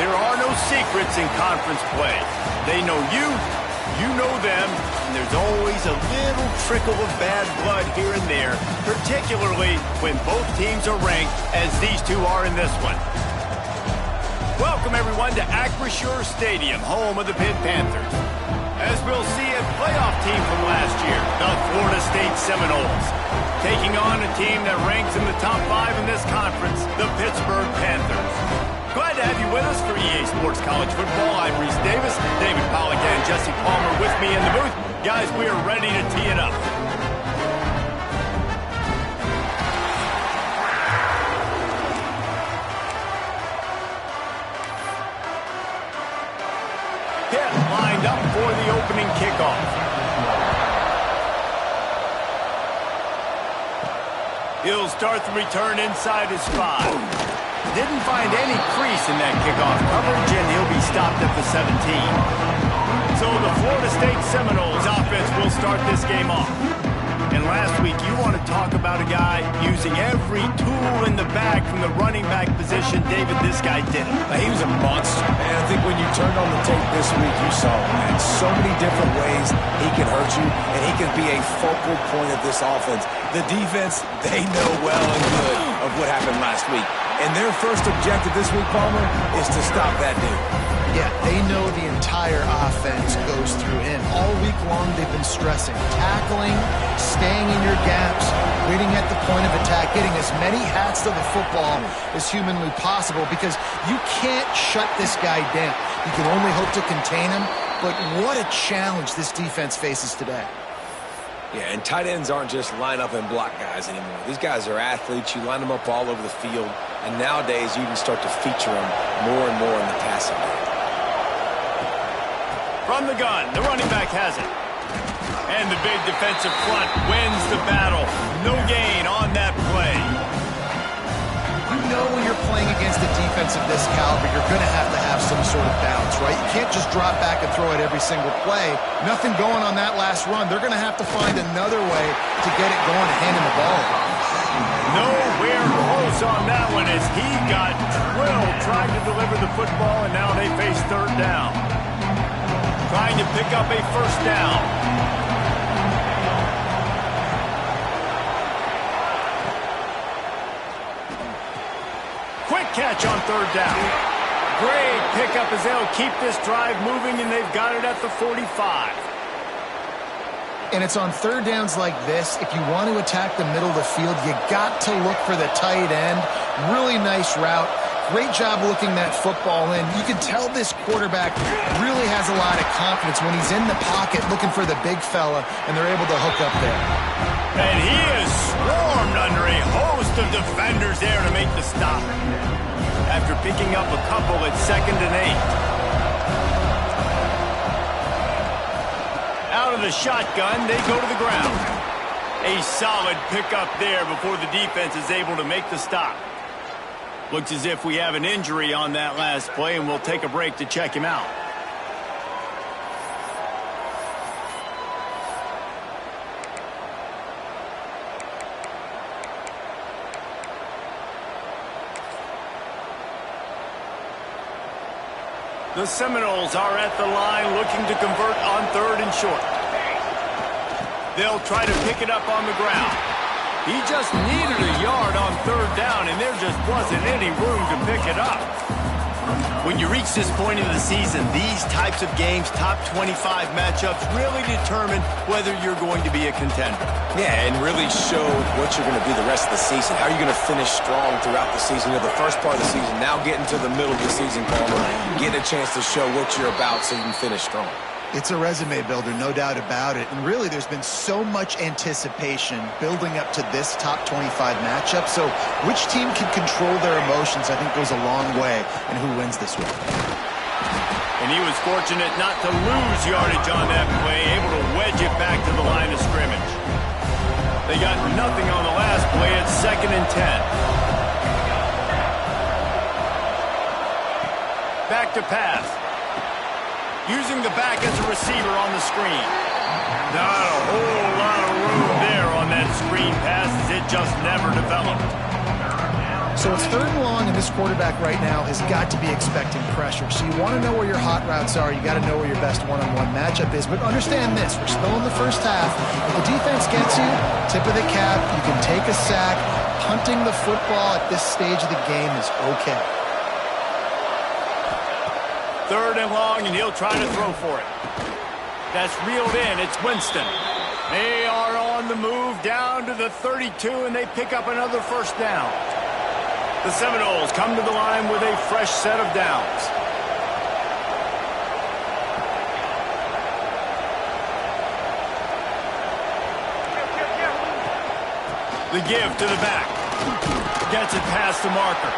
there are no secrets in conference play. They know you, you know them, and there's always a little trickle of bad blood here and there, particularly when both teams are ranked as these two are in this one. Welcome, everyone, to Acrisure Stadium, home of the Pitt Panthers. As we'll see, a playoff team from last year, the Florida State Seminoles, taking on a team that ranks in the top 5 in this conference, the Pittsburgh Panthers. Glad to have you with us for EA Sports College Football. I'm Reese Davis, David Pollack and Jesse Palmer with me in the booth. Guys, we are ready to tee it up. Pitt lined up for the opening kickoff. He'll start the return inside his 5. Didn't find any crease in that kickoff coverage, and he'll be stopped at the 17. So the Florida State Seminoles offense will start this game off. And last week, you want to talk about a guy using every tool in the bag from the running back position. David, this guy did it. He was a monster. And I think when you turned on the tape this week, you saw him in so many different ways he can hurt you, and he can be a focal point of this offense. The defense, they know well and good of what happened last week. And their first objective this week, Palmer, is to stop that dude. Yeah, they know the entire offense goes through him. All week long, they've been stressing tackling, staying in your gaps, waiting at the point of attack, getting as many hats to the football as humanly possible, because you can't shut this guy down. You can only hope to contain him, but what a challenge this defense faces today. Yeah, and tight ends aren't just line up and block guys anymore. These guys are athletes. You line them up all over the field, and nowadays you can start to feature them more and more in the passing game. From the gun, the running back has it. And the big defensive front wins the battle. No gain on that play. You know when you're playing against a defense of this caliber, you're going to have some sort of balance, right? You can't just drop back and throw it every single play. Nothing going on that last run. They're going to have to find another way to get it going and hand him the ball. Nowhere close on that one as he got drilled trying to deliver the football, and now they face third down. Trying to pick up a first down. Quick catch on third down. Great pickup as they'll keep this drive moving, and they've got it at the 45. And it's on third downs like this, if you want to attack the middle of the field, you got to look for the tight end. Really nice route. Great job looking that football in. You can tell this quarterback really has a lot of confidence when he's in the pocket looking for the big fella, and they're able to hook up there. And he is swarmed under a host of defenders there to make the stop. After picking up a couple at 2nd and 8. Out of the shotgun, they go to the ground. A solid pickup there before the defense is able to make the stop. Looks as if we have an injury on that last play, and we'll take a break to check him out. The Seminoles are at the line looking to convert on 3rd and short. They'll try to pick it up on the ground. He just needed a yard on 3rd down, and there just wasn't any room to pick it up. When you reach this point in the season, these types of games, top 25 matchups, really determine whether you're going to be a contender. Yeah, and really show what you're going to be the rest of the season. How are you going to finish strong throughout the season? You know, the first part of the season, now getting to the middle of the season, Palmer, getting a chance to show what you're about so you can finish strong. It's a resume builder, no doubt about it. And really, there's been so much anticipation building up to this top 25 matchup. So which team can control their emotions, I think, goes a long way in who wins this one. And he was fortunate not to lose yardage on that play, able to wedge it back to the line of scrimmage. They got nothing on the last play at 2nd and 10. Back to pass. Using the back as a receiver on the screen. Not a whole lot of room there on that screen pass as it just never developed. So it's 3rd and long, and this quarterback right now has got to be expecting pressure. So you want to know where your hot routes are. You got to know where your best one-on-one matchup is. But understand this, we're still in the first half. If the defense gets you, tip of the cap, you can take a sack. Punting the football at this stage of the game is okay. 3rd and long, and he'll try to throw for it. That's reeled in. It's Winston. They are on the move down to the 32, and they pick up another first down. The Seminoles come to the line with a fresh set of downs. The give to the back. Gets it past the marker.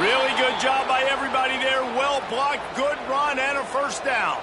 Really good job by everybody there. Well blocked, good run, and a first down.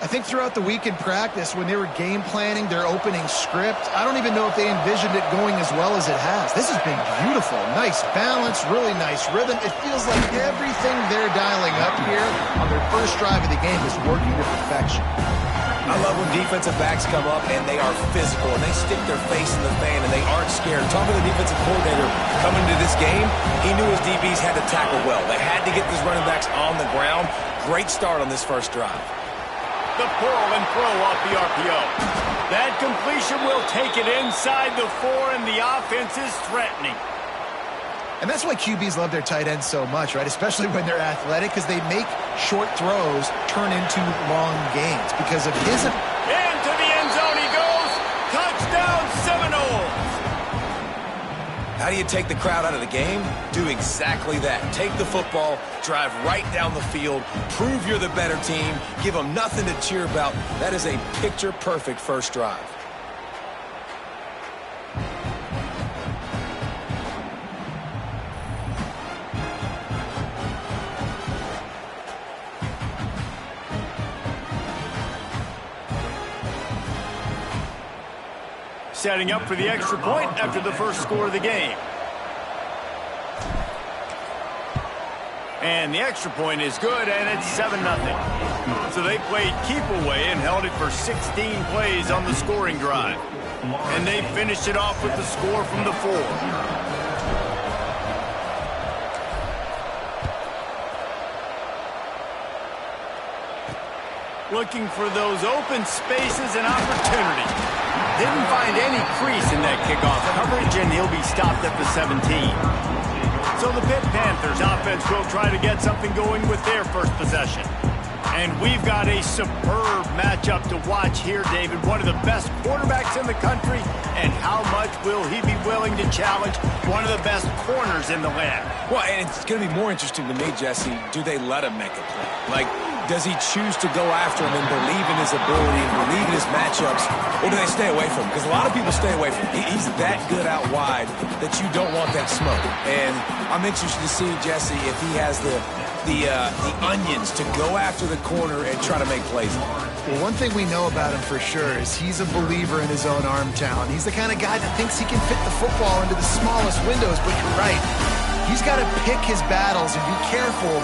I think throughout the week in practice, when they were game planning their opening script, I don't even know if they envisioned it going as well as it has. This has been beautiful. Nice balance, really nice rhythm. It feels like everything they're dialing up here on their first drive of the game is working to perfection. I love when defensive backs come up and they are physical and they stick their face in the fan and they aren't scared. Talking to the defensive coordinator coming into this game, he knew his DBs had to tackle well. They had to get these running backs on the ground. Great start on this first drive. The pull and throw off the RPO. That completion will take it inside the 4, and the offense is threatening. And that's why QBs love their tight ends so much, right? Especially when they're athletic, because they make short throws turn into long gains. Because of his... Into the end zone he goes. Touchdown, Seminoles. How do you take the crowd out of the game? Do exactly that. Take the football, drive right down the field, prove you're the better team, give them nothing to cheer about. That is a picture-perfect first drive. Setting up for the extra point after the first score of the game. And the extra point is good, and it's 7-0. So they played keep away and held it for 16 plays on the scoring drive. And they finished it off with the score from the 4. Looking for those open spaces and opportunity. Didn't find any crease in that kickoff coverage, and he'll be stopped at the 17. So the Pitt Panthers offense will try to get something going with their first possession. And we've got a superb matchup to watch here, David. One of the best quarterbacks in the country, and how much will he be willing to challenge one of the best corners in the land? Well, and it's going to be more interesting to me, Jesse, do they let him make a play? Like, does he choose to go after him and believe in his ability and believe in his matchups, or do they stay away from him? Because a lot of people stay away from him. He's that good out wide that you don't want that smoke. And I'm interested to see, Jesse, if he has the onions to go after the corner and try to make plays. Well, one thing we know about him for sure is he's a believer in his own arm talent. He's the kind of guy that thinks he can fit the football into the smallest windows, but you're right. He's got to pick his battles and be careful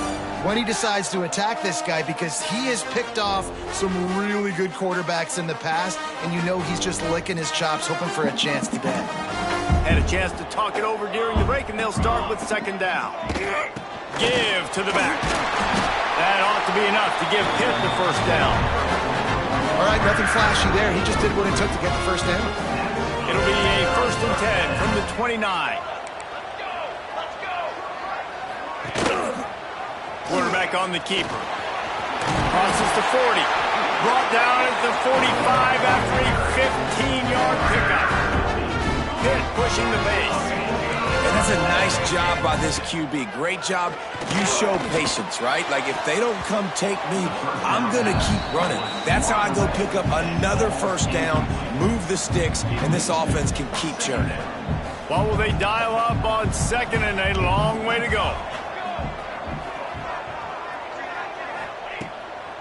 when he decides to attack this guy, because he has picked off some really good quarterbacks in the past, and you know he's just licking his chops, hoping for a chance today. Had a chance to talk it over during the break, and they'll start with 2nd down. Give to the back. That ought to be enough to give Pitt the first down. All right, nothing flashy there. He just did what it took to get the first down. It'll be a 1st and 10 from the 29. Quarterback on the keeper. Crosses the 40. Brought down at the 45 after a 15-yard pickup. Pitt pushing the base. And that's a nice job by this QB. Great job. You show patience, right? Like, if they don't come take me, I'm going to keep running. That's how I go pick up another first down, move the sticks, and this offense can keep churning. What will they dial up on 2nd and a long way to go?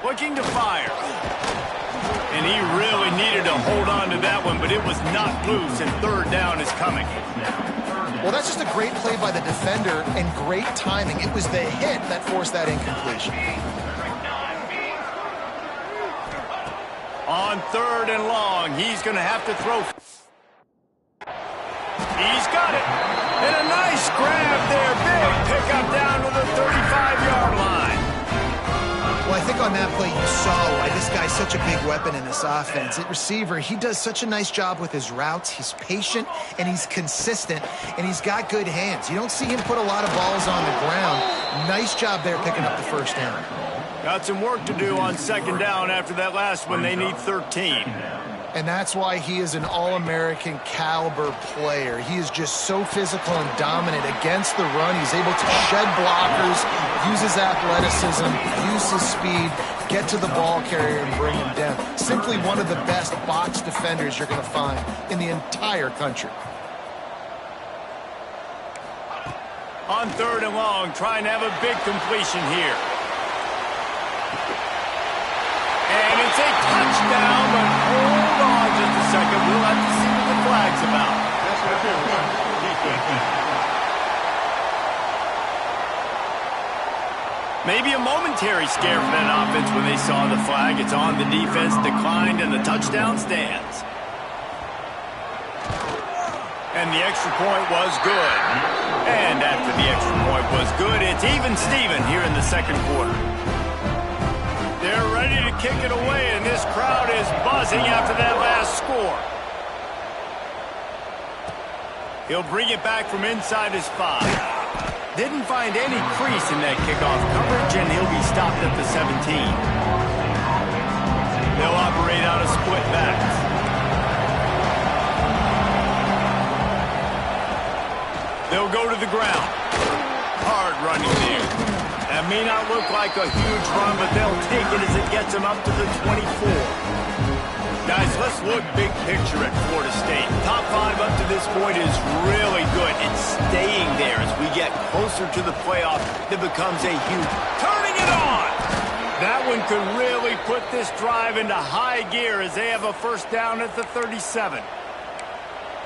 Looking to fire. And he really needed to hold on to that one, but it was not loose, and 3rd down is coming. Well, that's just a great play by the defender and great timing. It was the hit that forced that incompletion. On 3rd and long, he's going to have to throw. He's got it. And a nice grab there play, you saw why this guy's such a big weapon in this offense. At receiver, he does such a nice job with his routes. He's patient, and he's consistent, and he's got good hands. You don't see him put a lot of balls on the ground. Nice job there picking up the first down. Got some work to do on second down after that last one. They need 13. And that's why he is an All-American caliber player. He is just so physical and dominant against the run. He's able to shed blockers, use his athleticism, use his speed, get to the ball carrier and bring him down. Simply one of the best box defenders you're going to find in the entire country. On third and long, trying to have a big completion here. And it's a touchdown, but hold on just a second. We'll have to see what the flag's about. Maybe a momentary scare for that offense when they saw the flag. It's on, the defense declined, and the touchdown stands. And the extra point was good. And after the extra point was good, it's even Steven here in the second quarter. They're ready to kick it away, and this crowd is buzzing after that last score. He'll bring it back from inside his 5. Didn't find any crease in that kickoff coverage, and he'll be stopped at the 17. They'll operate out of split backs. They'll go to the ground. Hard running there. That may not look like a huge run, but they'll take it as it gets them up to the 24. Guys, let's look big picture at Florida State. Top 5 up to this point is really good. It's staying there as we get closer to the playoff. That becomes a huge... Turning it on! That one could really put this drive into high gear as they have a first down at the 37.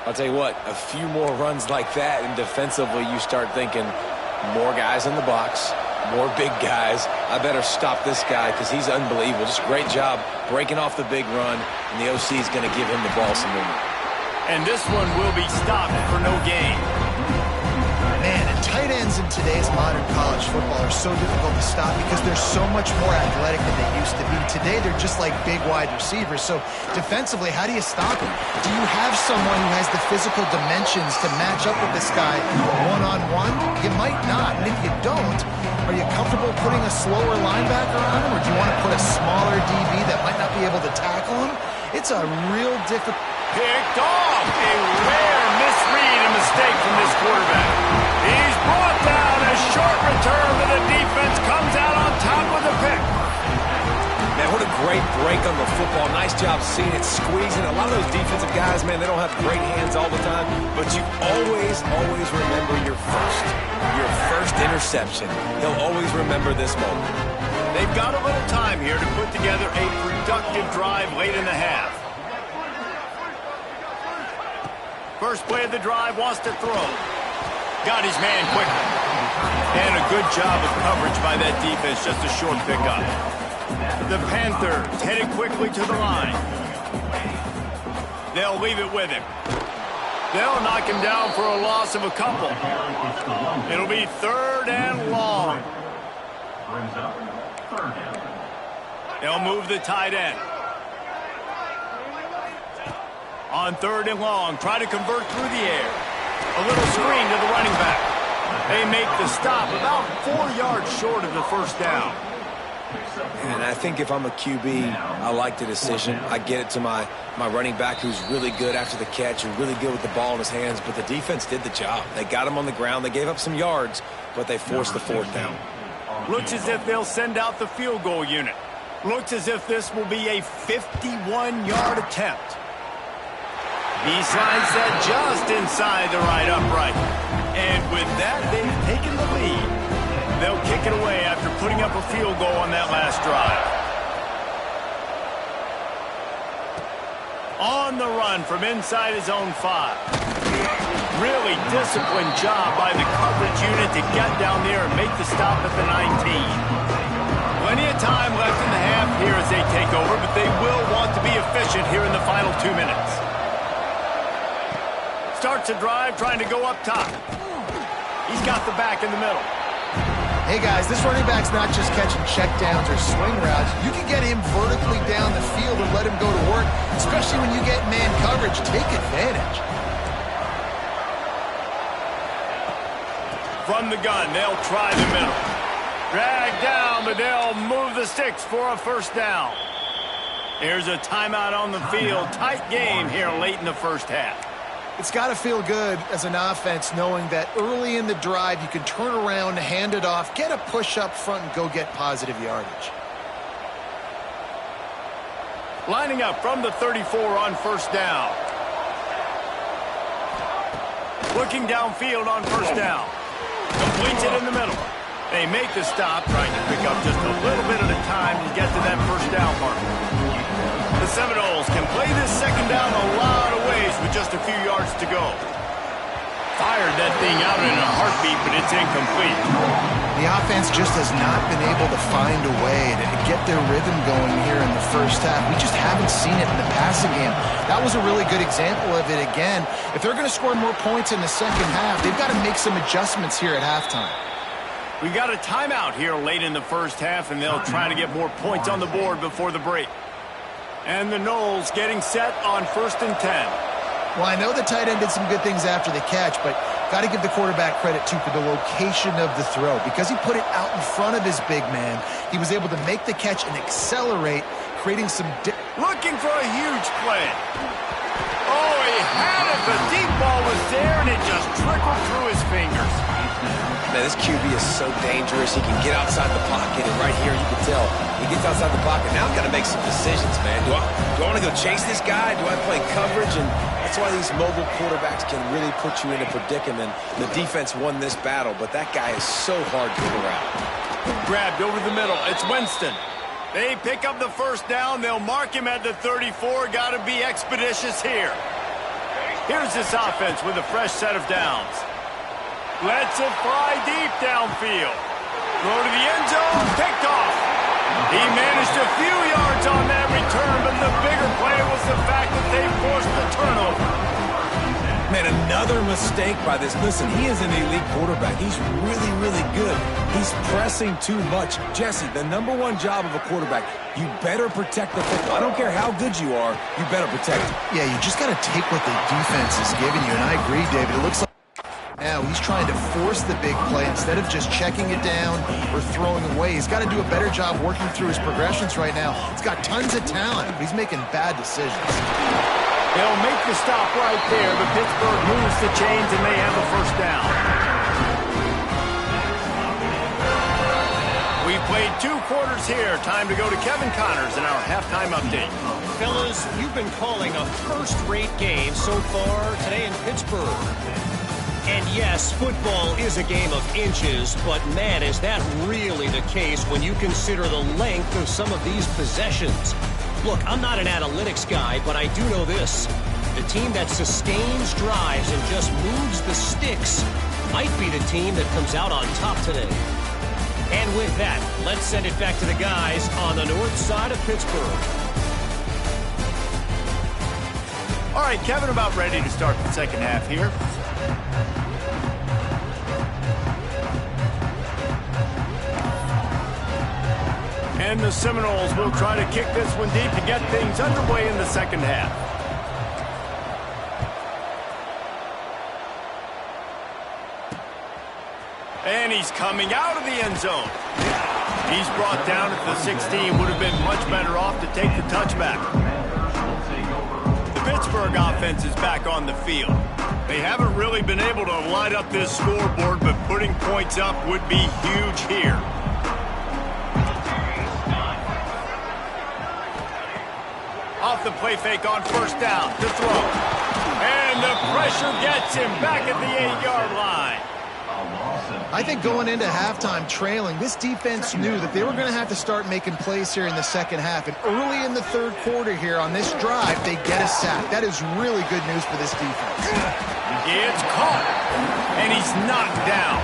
I'll tell you what, a few more runs like that, and defensively you start thinking more guys in the box, more big guys. I better stop this guy because he's unbelievable. Just great job breaking off the big run, and the OC is going to give him the ball some movement. And this one will be stopped for no gain. Man, and tight ends in today's modern college football are so difficult to stop because they're so much more athletic than they used to be. Today, they're just like big wide receivers. So defensively, how do you stop them? Do you have someone who has the physical dimensions to match up with this guy one-on-one? You might not. And if you don't, are you comfortable putting a slower linebacker on him, or do you want to put a smaller DB that might not be able to tackle him? It's a real difficult... Picked off. A rare misread and mistake from this quarterback. He's brought down. A short return, but the defense comes out on top with a pick. Man, what a great break on the football. Nice job seeing it squeezing. A lot of those defensive guys, man, they don't have great hands all the time, but you always remember your first interception. He'll always remember this moment. They've got a little time here to put together a productive drive late in the half. First play of the drive, wants to throw. Got his man quickly. And a good job of coverage by that defense, just a short pickup. The Panthers headed quickly to the line. They'll leave it with him. They'll knock him down for a loss of a couple. It'll be third and long. They'll move the tight end. On third and long, try to convert through the air. A little screen to the running back. They make the stop about 4 yards short of the first down. And I think if I'm a QB, I like the decision. I get it to my running back who's really good after the catch and really good with the ball in his hands, but the defense did the job. They got him on the ground. They gave up some yards, but they forced the fourth down. Looks as if they'll send out the field goal unit. Looks as if this will be a 51-yard attempt. He slides that just inside the right upright. And with that, they've taken the lead. They'll kick it away after putting up a field goal on that last drive. On the run from inside his own 5. Really disciplined job by the coverage unit to get down there and make the stop at the 19. Plenty of time left in the half here as they take over, but they will want to be efficient here in the final 2 minutes. Starts a drive trying to go up top. He's got the back in the middle. Hey, guys, this running back's not just catching checkdowns or swing routes. You can get him vertically down the field and let him go to work, especially when you get man coverage. Take advantage. From the gun, they'll try the middle. Drag down, but they'll move the sticks for a first down. Here's a timeout on the field. Tight game here late in the first half. It's got to feel good as an offense knowing that early in the drive you can turn around, hand it off, get a push up front, and go get positive yardage. Lining up from the 34 on first down. Looking downfield on first down. Completes it in the middle. They make the stop, trying to pick up just a little bit at a time to get to that first down mark. The Seminoles can play this second down a lot of ways with just a few yards to go. Fired that thing out in a heartbeat, but it's incomplete. The offense just has not been able to find a way to get their rhythm going here in the first half. We just haven't seen it in the passing game. That was a really good example of it again. If they're going to score more points in the second half, they've got to make some adjustments here at halftime. We got a timeout here late in the first half, and they'll try to get more points on the board before the break. And the Noles getting set on 1st and 10. Well, I know the tight end did some good things after the catch, but got to give the quarterback credit, too, for the location of the throw. Because he put it out in front of his big man, he was able to make the catch and accelerate, creating some... Looking for a huge play. Oh, he had it. The deep ball was there, and it just trickled through his fingers. Man, this QB is so dangerous. He can get outside the pocket, and right here you can tell he gets outside the pocket. Now I've got to make some decisions, man. Do I want to go chase this guy? Do I play coverage? And that's why these mobile quarterbacks can really put you in a predicament. The defense won this battle, but that guy is so hard to get around. Grabbed over the middle. It's Winston. They pick up the first down. They'll mark him at the 34. Got to be expeditious here. Here's this offense with a fresh set of downs. Lets it fly deep downfield. Throw to the end zone, picked off. He managed a few yards on that return, but the bigger play was the fact that they forced the turnover. Man, another mistake by this. Listen, he is an elite quarterback. He's really, really good. He's pressing too much. Jesse, the #1 job of a quarterback, you better protect the football. I don't care how good you are, you better protect it. Yeah, you just got to take what the defense is giving you, and I agree, David. It looks like now he's trying to force the big play instead of just checking it down or throwing away. He's got to do a better job working through his progressions right now. He's got tons of talent, but he's making bad decisions. They'll make the stop right there, but Pittsburgh moves the chains and they have the first down. We've played 2 quarters here. Time to go to Kevin Connors in our halftime update. Fellas, you've been calling a first-rate game so far today in Pittsburgh. And yes, football is a game of inches, but man, is that really the case when you consider the length of some of these possessions. Look, I'm not an analytics guy, but I do know this. The team that sustains drives and just moves the sticks might be the team that comes out on top today. And with that, let's send it back to the guys on the north side of Pittsburgh. All right, Kevin, about ready to start the second half here. And the Seminoles will try to kick this one deep to get things underway in the second half. And he's coming out of the end zone. He's brought down at the 16. Would have been much better off to take the touchback. The Pittsburgh offense is back on the field. They haven't really been able to light up this scoreboard, but putting points up would be huge here. Off the play fake on first down to throw. And the pressure gets him back at the 8-yard line. I think going into halftime trailing, this defense knew that they were going to have to start making plays here in the second half. And early in the third quarter here on this drive, they get a sack. That is really good news for this defense. It's caught, and he's knocked down.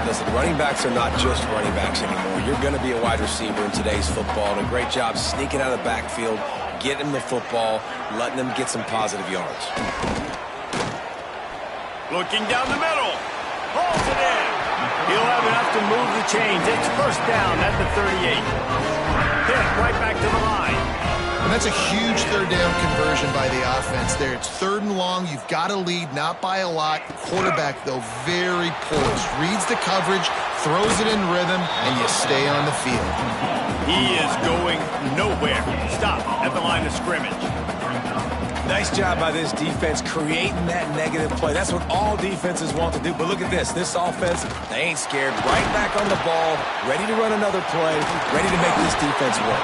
Listen, running backs are not just running backs anymore. You're going to be a wide receiver in today's football. And a great job sneaking out of the backfield, getting the football, letting them get some positive yards. Looking down the middle. Holds it in. He'll have enough to move the chains. It's first down at the 38. Hit right back to the line. And that's a huge third down conversion by the offense there. It's 3rd and long. You've got to lead, not by a lot. Quarterback, though, very poised. Reads the coverage, throws it in rhythm, and you stay on the field. He is going nowhere. Stop at the line of scrimmage. Nice job by this defense creating that negative play. That's what all defenses want to do. But look at this. This offense, they ain't scared. Right back on the ball, ready to run another play, ready to make this defense work.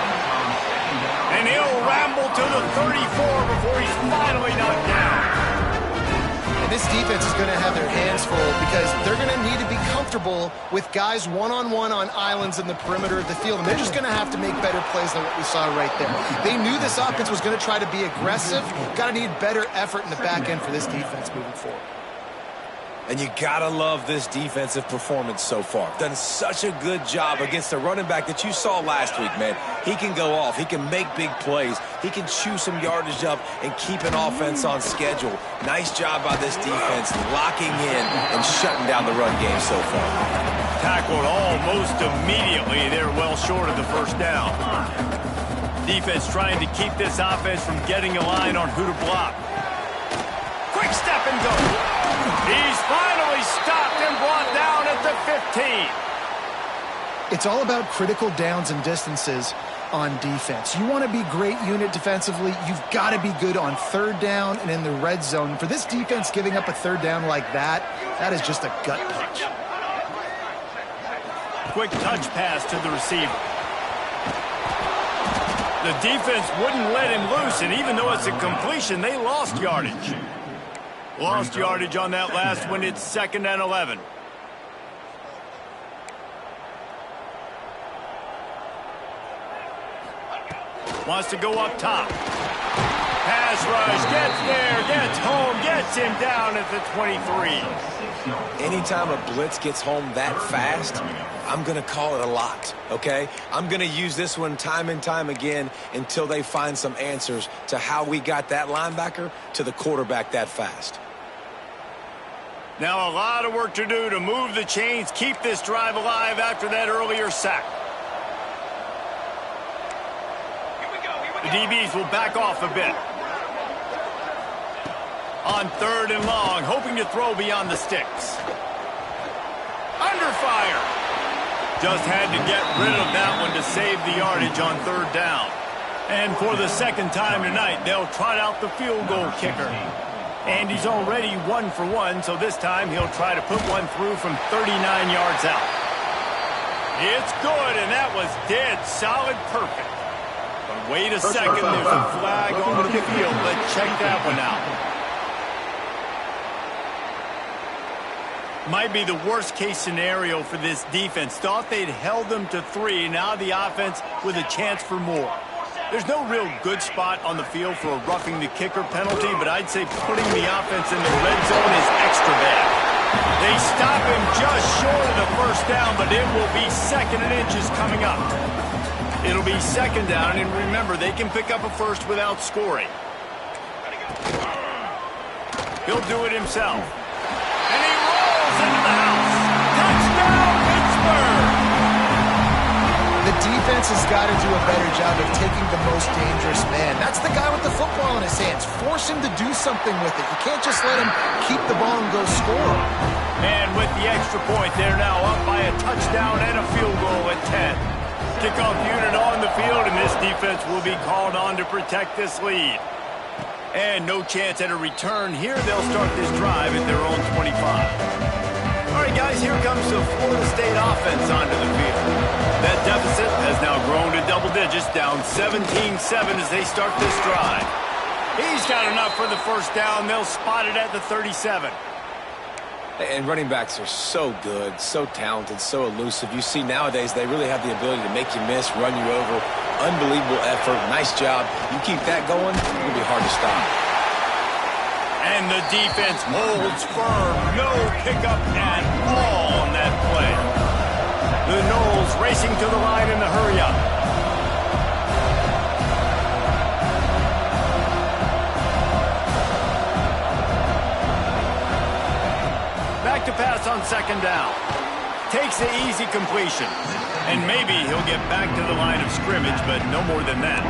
And he'll ramble to the 34 before he's finally knocked down. And this defense is going to have their hands full because they're going to need to be comfortable with guys one-on-one on islands in the perimeter of the field. And they're just going to have to make better plays than what we saw right there. They knew this offense was going to try to be aggressive. Got to need better effort in the back end for this defense moving forward. And you gotta love this defensive performance so far. Done such a good job against the running back that you saw last week, man. He can go off. He can make big plays. He can chew some yardage up and keep an offense on schedule. Nice job by this defense locking in and shutting down the run game so far. Tackled almost immediately. They're well short of the first down. Defense trying to keep this offense from getting a line on who to block. Quick step and go. He's finally stopped and brought down at the 15. It's all about critical downs and distances on defense. You want to be great unit defensively, you've got to be good on 3rd down and in the red zone. For this defense giving up a 3rd down like that, that is just a gut punch. Quick touch pass to the receiver. The defense wouldn't let him loose, and even though it's a completion, they lost yardage. Lost yardage on that last one. It's 2nd and 11. Wants to go up top. Pass rush, gets there, gets home, gets him down at the 23. Anytime a blitz gets home that fast, I'm going to call it a lot, okay? I'm going to use this one time and time again until they find some answers to how we got that linebacker to the quarterback that fast. Now a lot of work to do to move the chains, keep this drive alive after that earlier sack. The DBs will back off a bit. On 3rd and long, hoping to throw beyond the sticks. Under fire. Just had to get rid of that one to save the yardage on 3rd down. And for the 2nd time tonight, they'll trot out the field goal kicker. And he's already 1 for 1, so this time he'll try to put one through from 39 yards out. It's good, and that was dead solid perfect. But wait a second, there's a flag on the field. Let's check that one out. Might be the worst-case scenario for this defense. Thought they'd held them to 3. Now the offense with a chance for more. There's no real good spot on the field for a roughing the kicker penalty, but I'd say putting the offense in the red zone is extra bad. They stop him just short of the first down, but it will be 2nd and inches coming up. It'll be 2nd down, and remember, they can pick up a first without scoring. He'll do it himself. And he rolls into the house. Touchdown, Pittsburgh! The defense has got to do a better job of taking the most dangerous man. That's the guy with the football in his hands. Force him to do something with it. You can't just let him keep the ball and go score. And with the extra point, they're now up by a touchdown and a field goal at 10. Kickoff unit on the field, and this defense will be called on to protect this lead. And no chance at a return here. They'll start this drive at their own 25. All right, guys, here comes the Florida State offense onto the field. That deficit has now grown to double digits, down 17-7 as they start this drive. He's got enough for the first down. They'll spot it at the 37. And running backs are so good, so talented, so elusive. You see nowadays they really have the ability to make you miss, run you over. Unbelievable effort. Nice job. You keep that going, it'll be hard to stop. And the defense holds firm. No pickup at all on that play. The Noles racing to the line in the hurry-up. Back to pass on 2nd down. takes the easy completion. And maybe he'll get back to the line of scrimmage, but no more than that.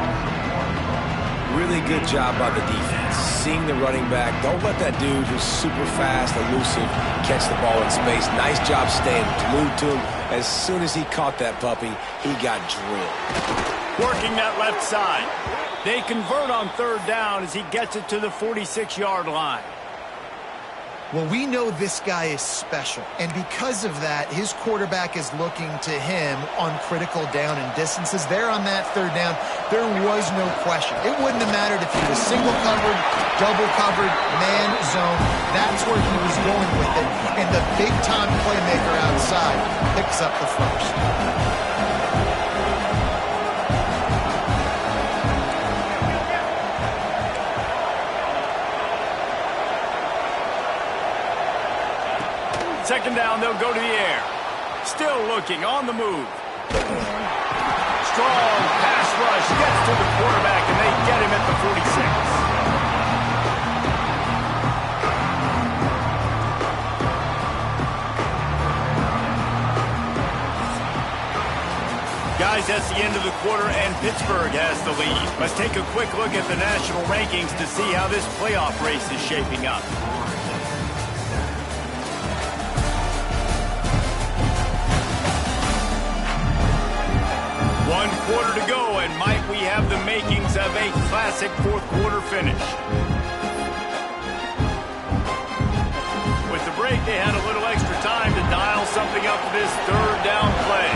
Really good job by the defense. Seeing the running back. Don't let that dude who's super fast, elusive, catch the ball in space. Nice job staying glued to him. As soon as he caught that puppy, he got drilled. Working that left side. They convert on third down as he gets it to the 46-yard line. Well, we know this guy is special, and because of that, his quarterback is looking to him on critical down and distances. There on that third down, there was no question. It wouldn't have mattered if he was single covered, double covered, man zone. That's where he was going with it, and the big-time playmaker outside picks up the first. Second down, they'll go to the air. Still looking, on the move. Strong pass rush, gets to the quarterback, and they get him at the 46. Guys, that's the end of the quarter, and Pittsburgh has the lead. Let's take a quick look at the national rankings to see how this playoff race is shaping up. One quarter to go, and might we have the makings of a classic fourth quarter finish. With the break, they had a little extra time to dial something up for this third down play.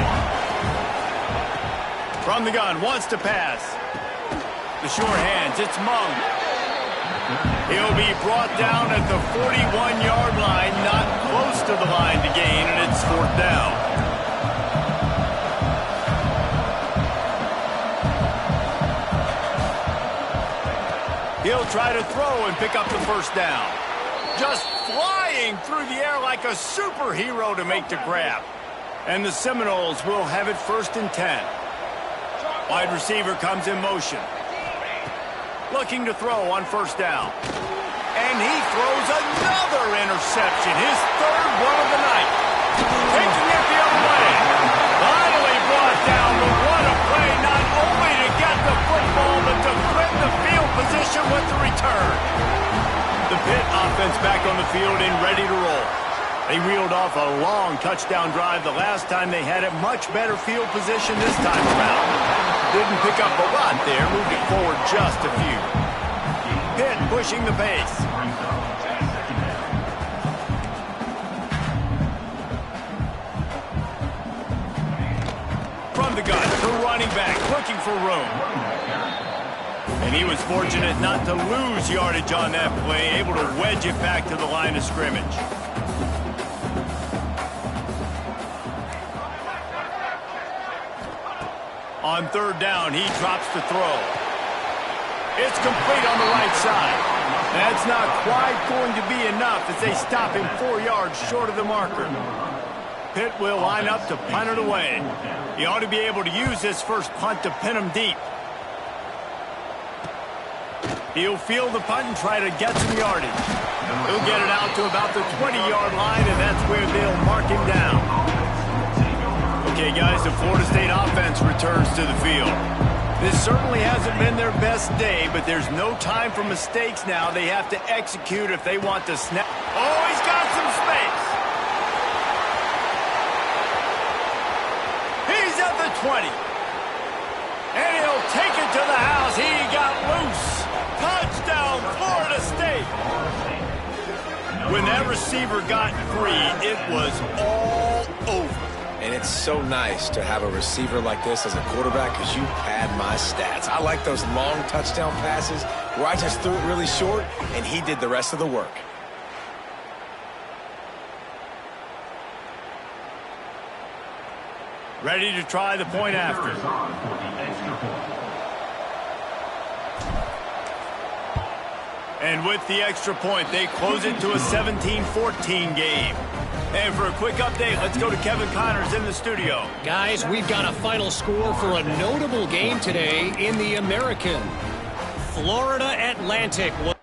From the gun, wants to pass. The short hands, it's Mung. He'll be brought down at the 41-yard line, not close to the line to gain, and it's fourth down. He'll try to throw and pick up the first down. Just flying through the air like a superhero to make the grab. And the Seminoles will have it first and 10. Wide receiver comes in motion. Looking to throw on first down. And he throws another interception. His third one of the night. Taking it the other way. Finally brought down, but what a play. Not only to get the football, but to flip the field position with the return. The Pitt offense back on the field and ready to roll. They reeled off a long touchdown drive the last time they had it. Much better field position this time around. Didn't pick up a lot there, moved it forward just a few. Pitt pushing the pace. From the gun, the running back looking for room. And he was fortunate not to lose yardage on that play, able to wedge it back to the line of scrimmage. On third down, he drops the throw. It's complete on the right side. That's not quite going to be enough as they stop him 4 yards short of the marker. Pitt will line up to punt it away. He ought to be able to use this first punt to pin him deep. He'll field the punt and try to get some yardage. He'll get it out to about the 20-yard line, and that's where they'll mark him down. Okay, guys, the Florida State offense returns to the field. This certainly hasn't been their best day, but there's no time for mistakes now. They have to execute if they want to snap. Oh, he's got some space. He's at the 20. And he'll take it to the house. He got loose. Touchdown, Florida State. When that receiver got free, it was all over. And it's so nice to have a receiver like this as a quarterback because you pad my stats. I like those long touchdown passes where I just threw it really short and he did the rest of the work. Ready to try the point after. And with the extra point, they close it to a 17-14 game. And for a quick update, let's go to Kevin Connors in the studio. Guys, we've got a final score for a notable game today in the American. Florida Atlantic will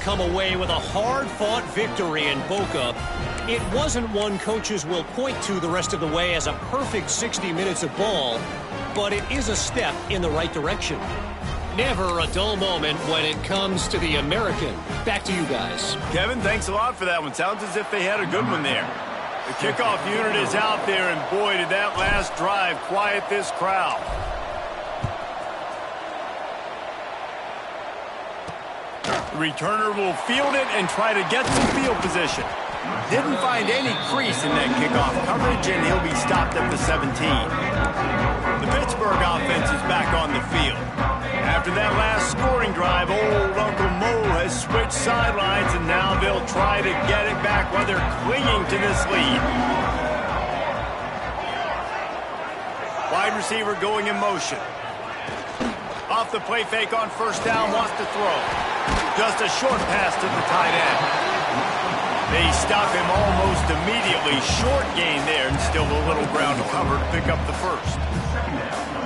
come away with a hard-fought victory in Boca. It wasn't one coaches will point to the rest of the way as a perfect 60 minutes of ball, but it is a step in the right direction. Never a dull moment when it comes to the American. Back to you guys. Kevin, thanks a lot for that one. Sounds as if they had a good one there. The kickoff unit is out there, and boy, did that last drive quiet this crowd. The returner will field it and try to get some field position. Didn't find any crease in that kickoff coverage, and he'll be stopped at the 17. The Pittsburgh offense is back on the field. After that last scoring drive, old Uncle Mo has switched sidelines, and now they'll try to get it back while they're clinging to this lead. Wide receiver going in motion. Off the play fake on first down, wants to throw. Just a short pass to the tight end. They stop him almost immediately. Short gain there, and still a little ground to cover to pick up the first.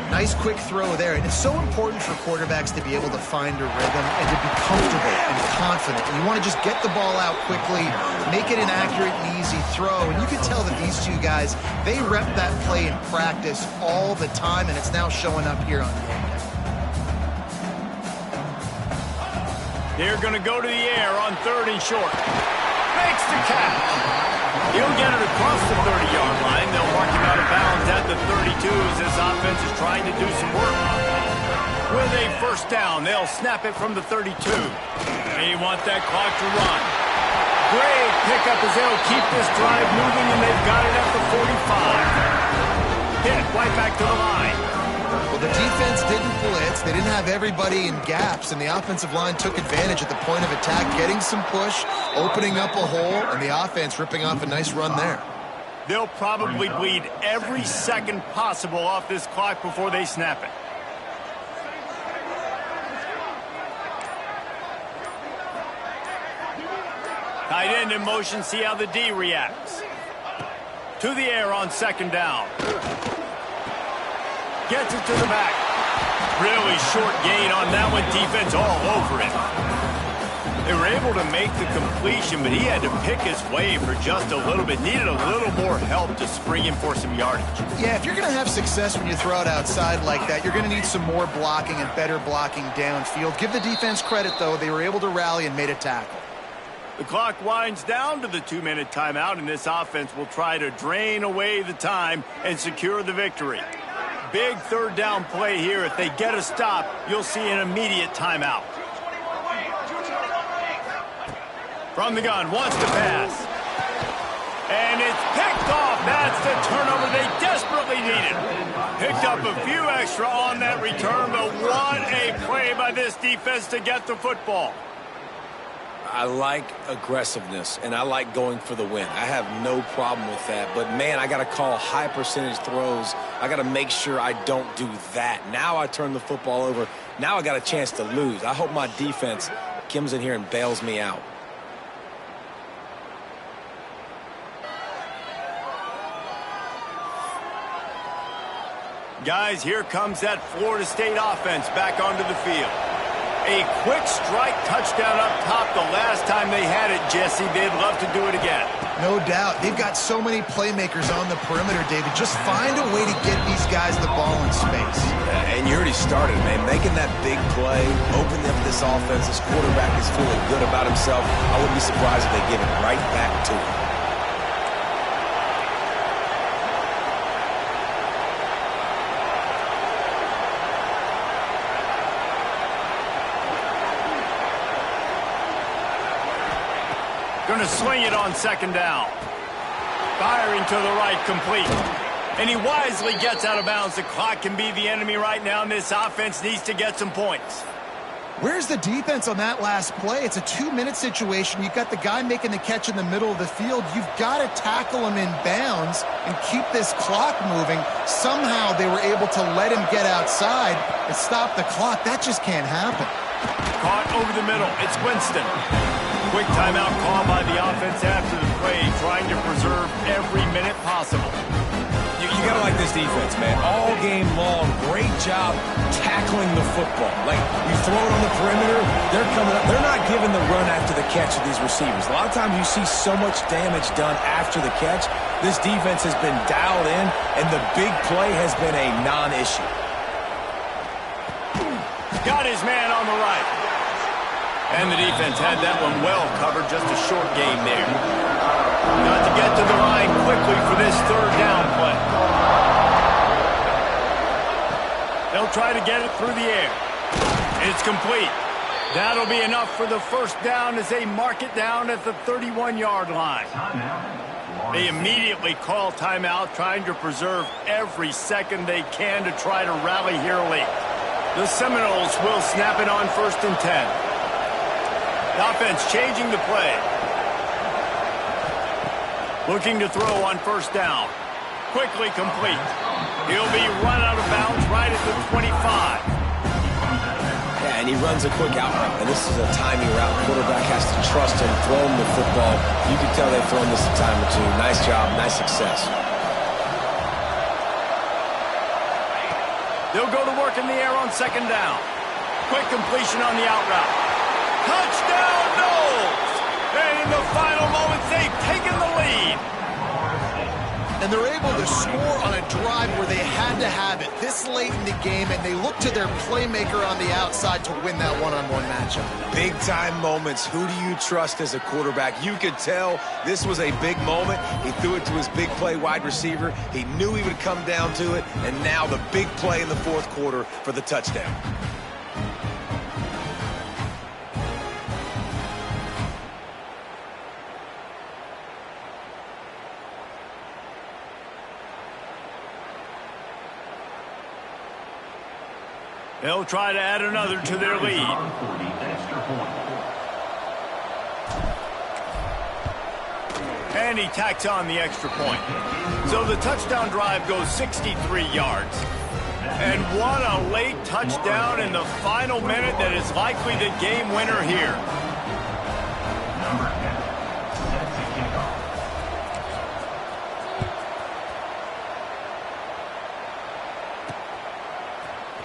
Nice quick throw there. And it's so important for quarterbacks to be able to find a rhythm and to be comfortable and confident. And you want to just get the ball out quickly, make it an accurate and easy throw. And you can tell that these two guys, they rep that play in practice all the time, and it's now showing up here on game day. They're going to go to the air on 3rd and short. Makes the catch. He'll get it across the 30-yard line. They'll mark him out of bounds at the 32 as this offense is trying to do some work. With a first down, they'll snap it from the 32. They want that clock to run. Great pickup as they'll keep this drive moving, and they've got it at the 45. Hit right back to the line. Well, the defense didn't blitz. They didn't have everybody in gaps, and the offensive line took advantage at the point of attack, getting some push, opening up a hole, and the offense ripping off a nice run there. They'll probably bleed every second possible off this clock before they snap it. Tight end in motion, see how the D reacts. To the air on 2nd down. Gets it to the back. Really short gain on that one. Defense all over it. They were able to make the completion, but he had to pick his way for just a little bit. Needed a little more help to spring him for some yardage. Yeah, if you're going to have success when you throw it outside like that, you're going to need some more blocking and better blocking downfield. Give the defense credit, though. They were able to rally and made a tackle. The clock winds down to the 2-minute timeout, and this offense will try to drain away the time and secure the victory. Big 3rd down play here. If they get a stop, you'll see an immediate timeout. From the gun, wants to pass. And it's picked off. That's the turnover they desperately needed. Picked up a few extra on that return, but what a play by this defense to get the football. I like aggressiveness, and I like going for the win. I have no problem with that. But, man, I got to call high percentage throws. I got to make sure I don't do that. Now I turn the football over. Now I got a chance to lose. I hope my defense comes in here and bails me out. Guys, here comes that Florida State offense back onto the field. A quick strike touchdown up top the last time they had it, Jesse. They'd love to do it again. No doubt. They've got so many playmakers on the perimeter, David. Just find a way to get these guys the ball in space. And you already started, man. Making that big play, opening up this offense. This quarterback is feeling good about himself. I wouldn't be surprised if they give it right back to him. Going to swing it on 2nd down. Firing to the right, complete. And he wisely gets out of bounds. The clock can be the enemy right now, and this offense needs to get some points. Where's the defense on that last play? It's a 2-minute situation. You've got the guy making the catch in the middle of the field. You've got to tackle him in bounds and keep this clock moving. Somehow they were able to let him get outside and stop the clock. That just can't happen. Caught over the middle. It's Winston. Quick timeout call by the offense after the play, trying to preserve every minute possible. You got to like this this defense, man. All game long, great job tackling the football. Like, you throw it on the perimeter, they're coming up. They're not giving the run after the catch of these receivers. A lot of times you see so much damage done after the catch. This defense has been dialed in, and the big play has been a non-issue. Got his man on the right. And the defense had that one well covered, just a short game there. Got to get to the line quickly for this third down play. They'll try to get it through the air. It's complete. That'll be enough for the first down as they mark it down at the 31-yard line. They immediately call timeout, trying to preserve every second they can to try to rally here late. The Seminoles will snap it on 1st and 10. The offense changing the play. Looking to throw on 1st down. Quickly complete. He'll be run out of bounds right at the 25. Yeah, and he runs a quick out route, and this is a timing route. Quarterback has to trust him, throw him the football. You can tell they've thrown this a time or two. Nice job, nice success. They'll go to work in the air on 2nd down. Quick completion on the out route. Touchdown, Noles! And in the final moments, they've taken the lead. And they're able to score on a drive where they had to have it this late in the game, and they look to their playmaker on the outside to win that one-on-one matchup. Big-time moments. Who do you trust as a quarterback? You could tell this was a big moment. He threw it to his big play wide receiver. He knew he would come down to it, and now the big play in the 4th quarter for the touchdown. They'll try to add another to their lead. And he tacks on the extra point. So the touchdown drive goes 63 yards. And what a late touchdown in the final minute that is likely the game winner here.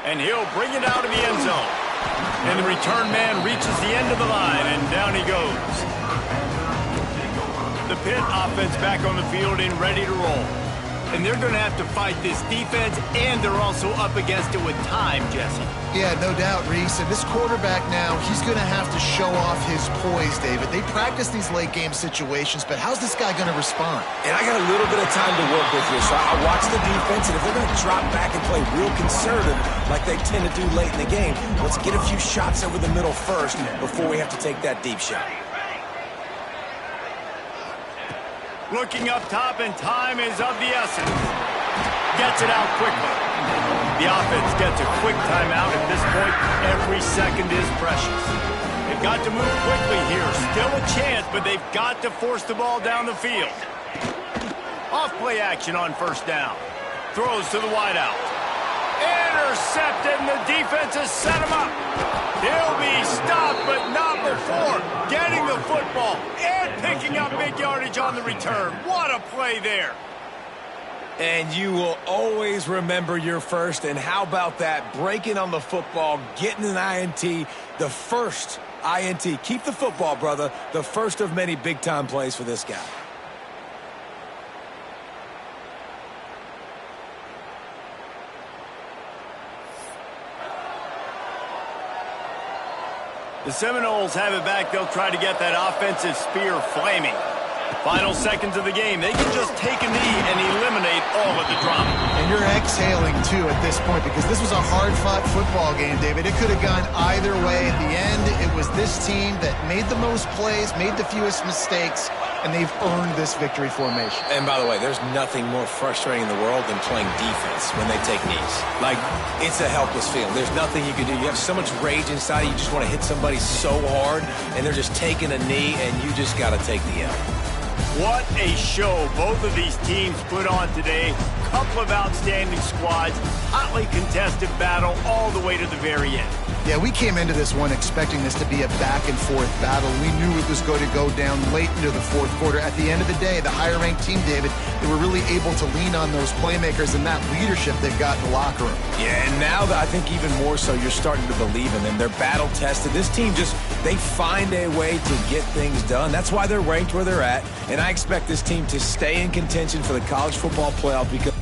And he'll bring it out of the end zone. And the return man reaches the end of the line, and down he goes. The Pitt offense back on the field and ready to roll. And they're going to have to fight this defense, and they're also up against it with time, Jesse. Yeah, no doubt, Reese. And this quarterback now, he's going to have to show off his poise, David. They practice these late-game situations, but how's this guy going to respond? And I got a little bit of time to work with here, so I watch the defense, and if they're going to drop back and play real conservative like they tend to do late in the game, let's get a few shots over the middle first before we have to take that deep shot. Looking up top, and time is of the essence. Gets it out quickly. The offense gets a quick timeout. At this point, every second is precious. They've got to move quickly here. Still a chance, but they've got to force the ball down the field. Off play action on 1st down. Throws to the wideout. Intercepted, and the defense has set him up. He'll be stopped, but not before getting the football and picking up big yardage on the return. What a play there. And you will always remember your first. And how about that? Breaking on the football, getting an INT, the first INT. Keep the football, brother. The first of many big-time plays for this guy. The Seminoles have it back. They'll try to get that offensive spear flaming. Final seconds of the game. They can just take a knee and eliminate all of the drama. And you're exhaling, too, at this point, because this was a hard-fought football game, David. It could have gone either way. At the end, it was this team that made the most plays, made the fewest mistakes, and they've earned this victory formation. And by the way, there's nothing more frustrating in the world than playing defense when they take knees. Like, it's a helpless feeling. There's nothing you can do. You have so much rage inside you just want to hit somebody so hard, and they're just taking a knee, and you just got to take the L. What a show both of these teams put on today. Couple of outstanding squads, hotly contested battle all the way to the very end. Yeah, we came into this one expecting this to be a back-and-forth battle. We knew it was going to go down late into the fourth quarter. At the end of the day, the higher-ranked team, David, they were really able to lean on those playmakers and that leadership they've got in the locker room. Yeah, and now I think even more so, you're starting to believe in them. They're battle-tested. This team they find a way to get things done. That's why they're ranked where they're at, and I expect this team to stay in contention for the college football playoff because